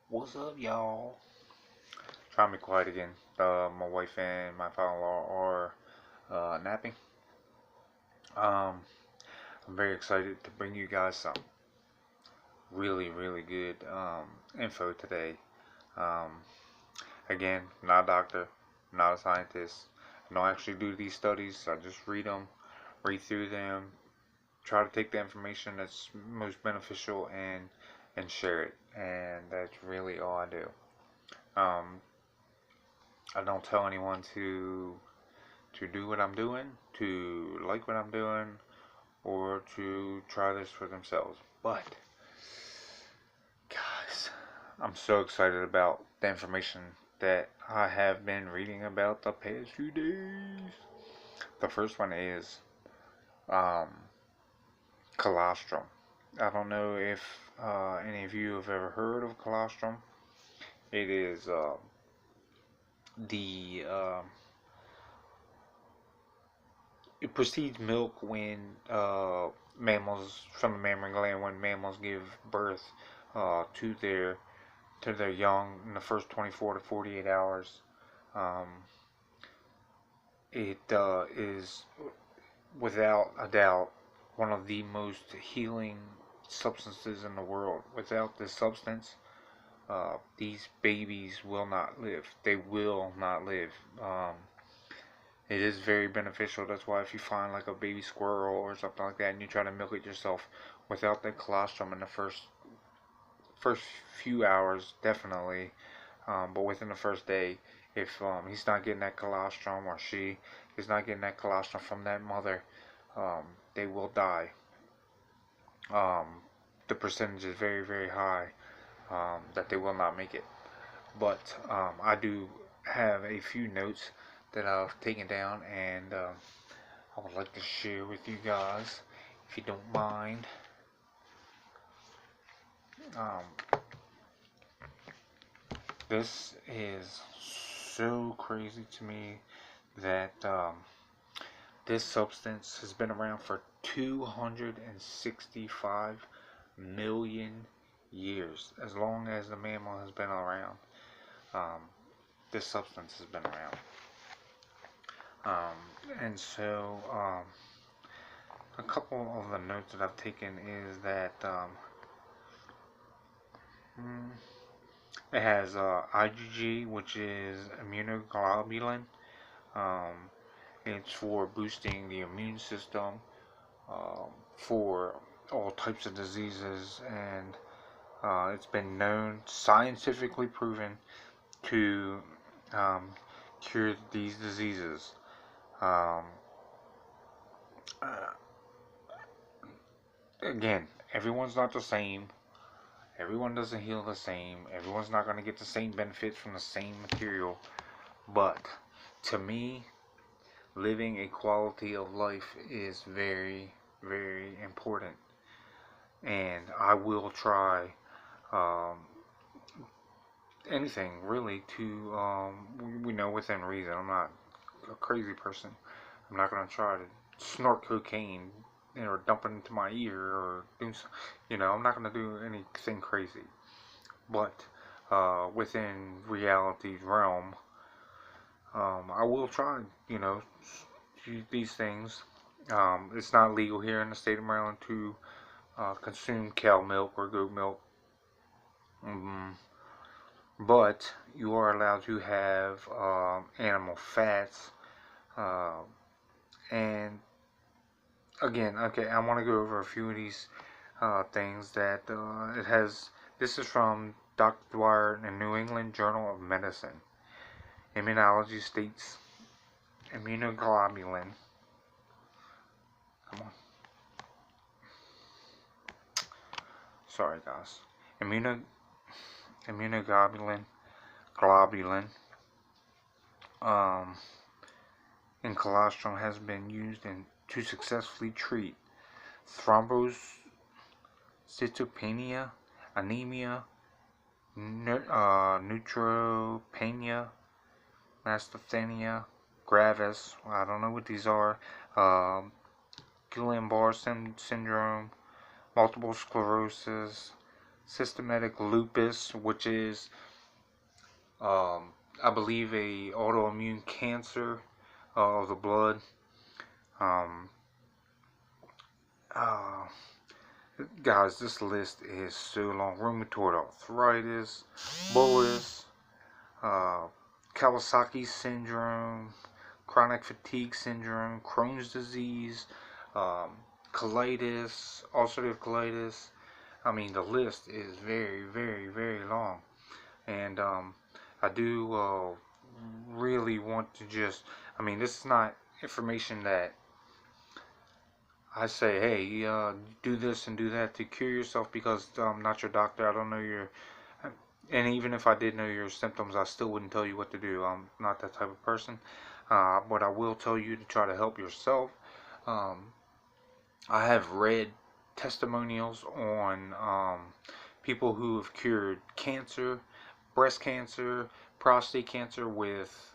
What's up, y'all? Trying to be quiet again. My wife and my father-in-law are napping. Um, I'm very excited to bring you guys some really good info today. Um, Again, not a doctor, not a scientist. I don't actually do these studies. I just read them, read through them, try to take the information that's most beneficial and share it. And that's really all I do. Um, I don't tell anyone to do what I'm doing, to like what I'm doing, or to try this for themselves. But, guys, I'm so excited about the information that I have been reading about the past few days. The first one is um, colostrum. I don't know if any of you have ever heard of colostrum. It is the it precedes milk when mammals from the mammary gland when mammals give birth to their young in the first 24 to 48 hours. Um, it is without a doubt one of the most healing substances in the world. Without this substance, these babies will not live. They will not live. It is very beneficial. That's why if you find like a baby squirrel or something like that and you try to milk it yourself, without that colostrum in the first few hours, definitely, but within the first day, if he's not getting that colostrum or she is not getting that colostrum from that mother, um, they will die. Um, the percentage is very high that they will not make it. But I do have a few notes that I've taken down and I would like to share with you guys, if you don't mind. Um, this is so crazy to me that this substance has been around for 265 million years. As long as the mammal has been around, um, this substance has been around. And so, a couple of the notes that I've taken is that it has IgG, which is immunoglobulin. Um, it's for boosting the immune system for all types of diseases, and it's been known, scientifically proven, to um, cure these diseases. Um, uh, Again, everyone's not the same. Everyone doesn't heal the same. Everyone's not going to get the same benefits from the same material. But to me, living a quality of life is very important. And I will try um, anything really to, we know within reason. I'm not a crazy person. I'm not going to try to snort cocaine or dump it into my ear or do, I'm not going to do anything crazy. But within reality's realm, I will try, these things. It's not legal here in the state of Maryland to consume cow milk or goat milk. But you are allowed to have animal fats. And again, okay, I want to go over a few of these things that it has. This is from Dr. Dwyer in the New England Journal of Medicine. Immunology states immunoglobulin. Come on. Sorry, guys. Immunoglobulin, globulin, um, in colostrum has been used to successfully treat thrombocytopenia, anemia, neutropenia, masthenia gravis. I don't know what these are. Guillain-Barré syndrome, multiple sclerosis, systematic lupus, which is, I believe, a autoimmune cancer of the blood. Um, uh, Guys, this list is so long. Rheumatoid arthritis, bullous, uh, Kawasaki syndrome, chronic fatigue syndrome, Crohn's disease, um, colitis, ulcerative colitis. I mean, the list is very, very, very long. And I do really want to just, I mean, this is not information that I say, hey, do this and do that to cure yourself, because I'm not your doctor. I don't know your, and even if I did know your symptoms, I still wouldn't tell you what to do. I'm not that type of person. But I will tell you to try to help yourself. Um, I have read testimonials on people who have cured cancer, breast cancer, prostate cancer with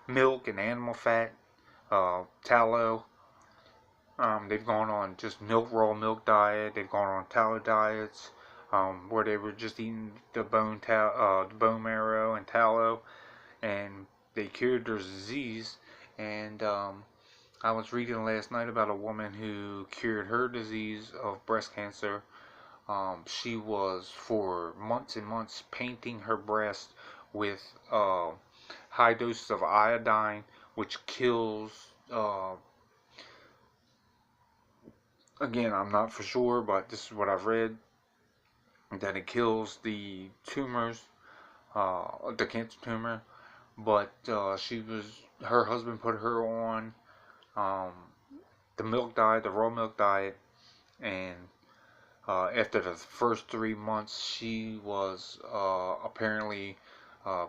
milk and animal fat, tallow. They've gone on just raw milk diet. They've gone on tallow diets, where they were just eating the bone marrow and tallow, and they cured their disease. And I was reading last night about a woman who cured her disease of breast cancer. She was for months and months painting her breast with high doses of iodine, which kills. Again, I'm not for sure, but this is what I've read, that it kills the tumors, the cancer tumor. But her husband put her on the milk diet, the raw milk diet, and after the first 3 months, she was apparently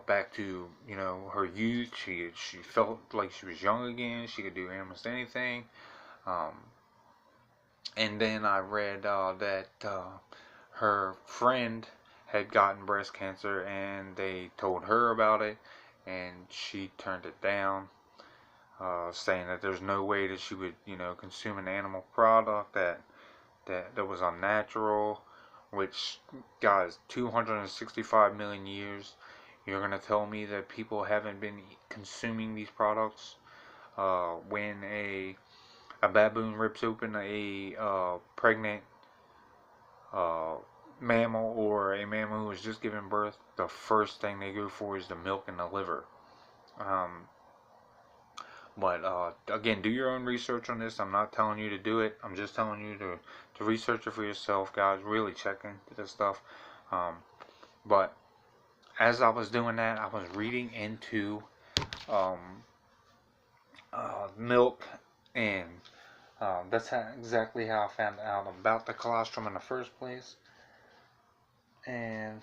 back to, her youth. She felt like she was young again. She could do almost anything. Um, And then I read that her friend had gotten breast cancer, and they told her about it, and she turned it down, saying that there's no way that she would, consume an animal product that was unnatural. Which, guys, 265 million years, you're gonna tell me that people haven't been consuming these products? When a baboon rips open a pregnant mammal, or a mammal who has just given birth, the first thing they go for is the milk and the liver. But again, do your own research on this. I'm not telling you to do it. I'm just telling you to research it for yourself, guys. Really check into this stuff. But as I was doing that, I was reading into milk, and that's exactly how I found out about the colostrum in the first place. And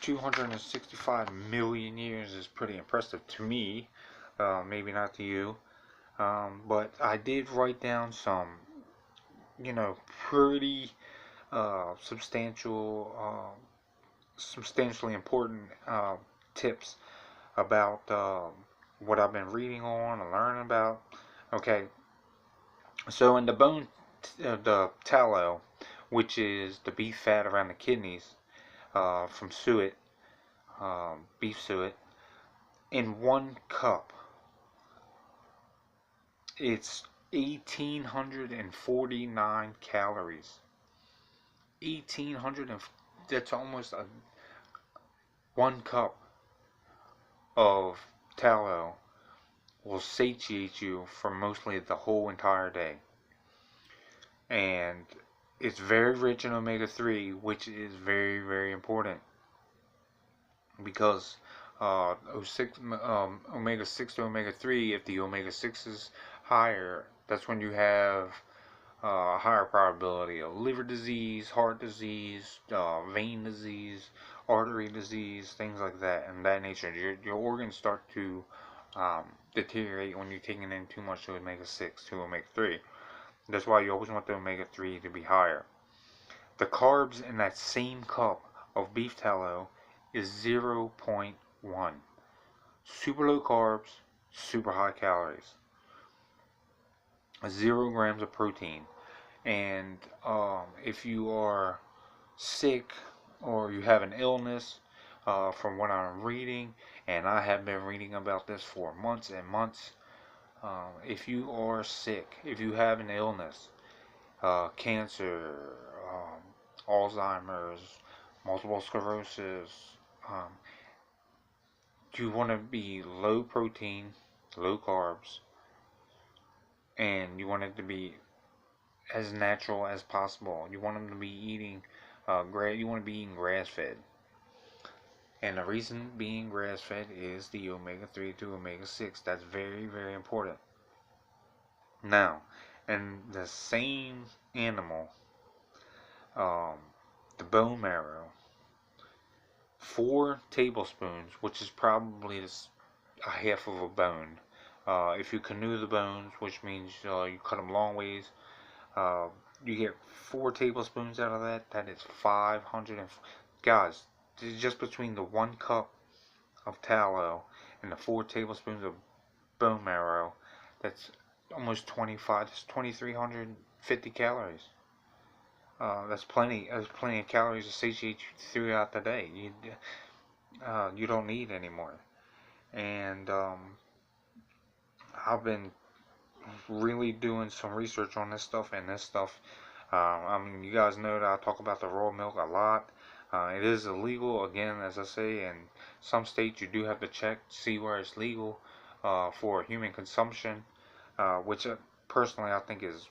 265 million years is pretty impressive to me. Maybe not to you. But I did write down some, pretty substantially important tips about what I've been reading on and learning about. Okay, so in the tallow, which is the beef fat around the kidneys, from suet, beef suet, in 1 cup, it's 1,849 calories. 1,800, that's almost 1 cup of tallow will satiate you for mostly the whole entire day. And it's very rich in omega-3, which is very, very important, because omega-6 to omega-3, if the omega-6 is higher, that's when you have a higher probability of liver disease, heart disease, vein disease, artery disease, things like that, and that nature. Your organs start to deteriorate when you're taking in too much omega-6 to omega-3. That's why you always want the omega-3 to be higher. The carbs in that same cup of beef tallow is 0.1. Super low carbs, super high calories. 0 grams of protein. And if you are sick or you have an illness, from what I'm reading, and I have been reading about this for months and months. If you are sick, if you have an illness, cancer, Alzheimer's, multiple sclerosis, um, you want to be low protein, low carbs, and you want it to be as natural as possible. You want them to be eating you want to be eating grass fed. And the reason being grass fed is the omega-3 to omega-6. That's very, very important. Now, in the same animal, um, the bone marrow, 4 tablespoons, which is probably a half of a bone. If you canoe the bones, which means you cut them long ways, uh, you get 4 tablespoons out of that. That is 500. Guys, just between the 1 cup of tallow and the 4 tablespoons of bone marrow, that's almost 25. That's 2,350 calories. That's plenty. That's plenty of calories to satiate you throughout the day. You don't need any more. And I've been really doing some research on this stuff, and this stuff. I mean, you guys know that I talk about the raw milk a lot. It is illegal, again, as I say, in some states you do have to check, see where it's legal for human consumption, which personally I think is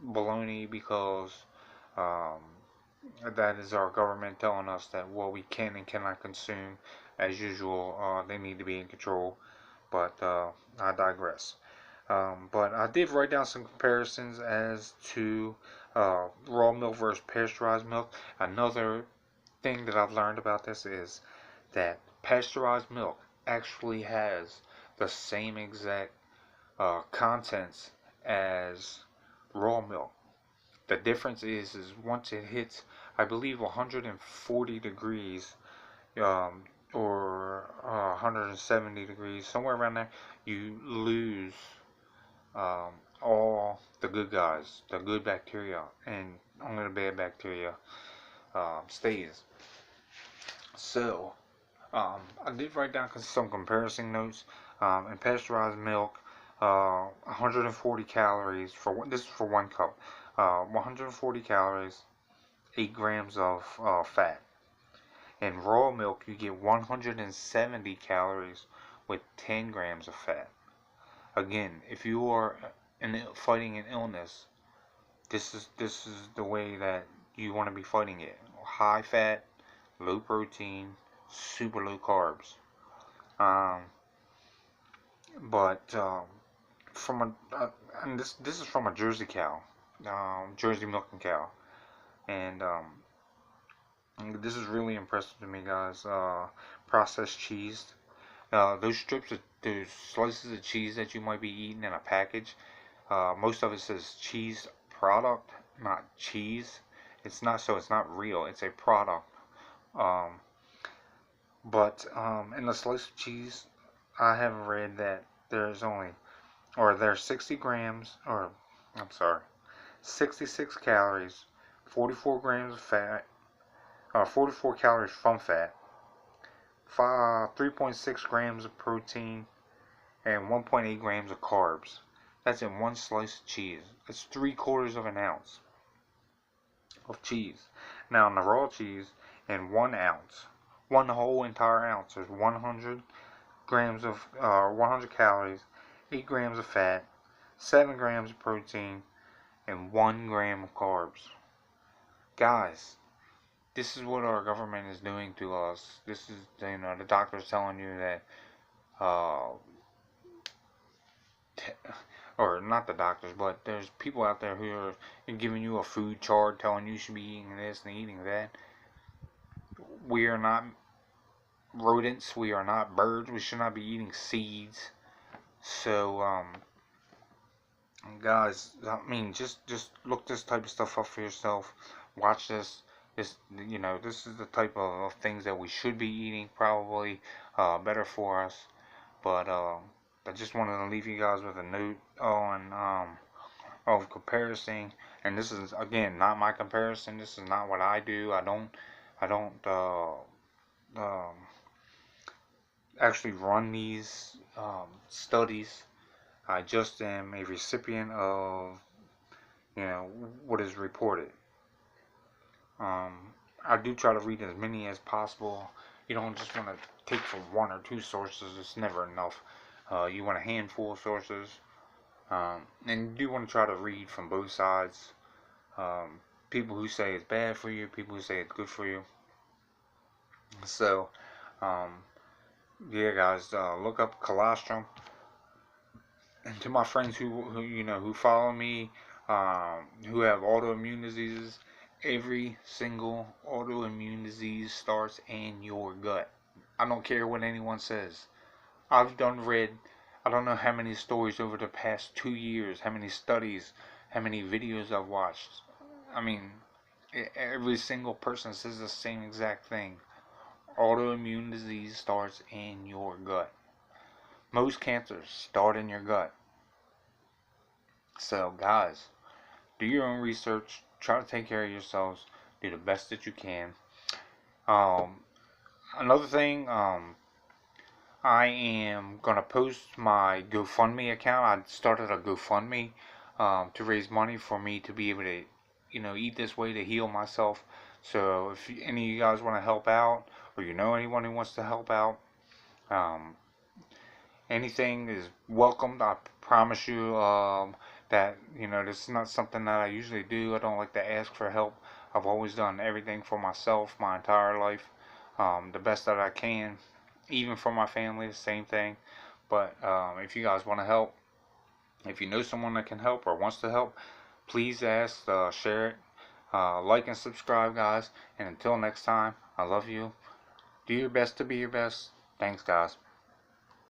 baloney, because um, that is our government telling us that what we can and cannot consume. As usual, they need to be in control, but I digress. But I did write down some comparisons as to raw milk versus pasteurized milk. Another thing that I've learned about this is that pasteurized milk actually has the same exact contents as raw milk. The difference is once it hits, I believe, 140 degrees, or 170 degrees, somewhere around there, you lose all the good guys, the good bacteria, and only the bad bacteria stays. So, I did write down some comparison notes. In pasteurized milk, 140 calories this is for 1 cup. 140 calories, 8 grams of fat. In raw milk, you get 170 calories with 10 grams of fat. Again, if you are fighting an illness, this is the way that you want to be fighting it. High fat, low protein, super low carbs. But from and this is from a Jersey cow, Jersey milking cow, and this is really impressive to me, guys. Processed cheese. Those slices of cheese that you might be eating in a package, most of it says cheese product, not cheese. It's not real. It's a product. Um, but in the slice of cheese, I have read that there's 60 grams, or I'm sorry, 66 calories, 44 grams of fat, 44 calories from fat, 3.6 grams of protein, and 1.8 grams of carbs. That's in one slice of cheese. That's 3/4 of an ounce of cheese. Now, in the raw cheese, in 1 ounce, one whole entire ounce, there's 100 grams of 100 calories, 8 grams of fat, 7 grams of protein, and 1 gram of carbs. Guys, this is what our government is doing to us. This is, the doctor's telling you that, or not the doctors, but there's people out there who are giving you a food chart, telling you should be eating this and eating that. We are not rodents. We are not birds. We should not be eating seeds. So, guys, I mean, just look this type of stuff up for yourself. Watch this. This is the type of things that we should be eating, probably better for us. But I just wanted to leave you guys with a note on of comparison And this is, again, not my comparison. This is not what I do. I don't actually run these studies. I just am a recipient of, what is reported. I do try to read as many as possible. You don't just want to take from one or two sources. It's never enough. You want a handful of sources. And you do want to try to read from both sides. People who say it's bad for you, people who say it's good for you. So, yeah, guys, look up Colostrum. And to my friends who follow me, who have autoimmune diseases, every single autoimmune disease starts in your gut. I don't care what anyone says. I've read, I don't know how many stories over the past 2 years, how many studies, how many videos I've watched. I mean, every single person says the same exact thing. Autoimmune disease starts in your gut. Most cancers start in your gut. So, guys, do your own research. Try to take care of yourselves. Do the best that you can. Another thing, I am going to post my GoFundMe account. I started a GoFundMe to raise money for me to be able to, eat this way to heal myself. So if any of you guys want to help out, or you know anyone who wants to help out, anything is welcomed. I promise you that, this is not something that I usually do. I don't like to ask for help. I've always done everything for myself my entire life, the best that I can. Even for my family, the same thing. But if you guys want to help, if you know someone that can help or wants to help, please ask, share it, like and subscribe, guys. And until next time, I love you. Do your best to be your best. Thanks, guys.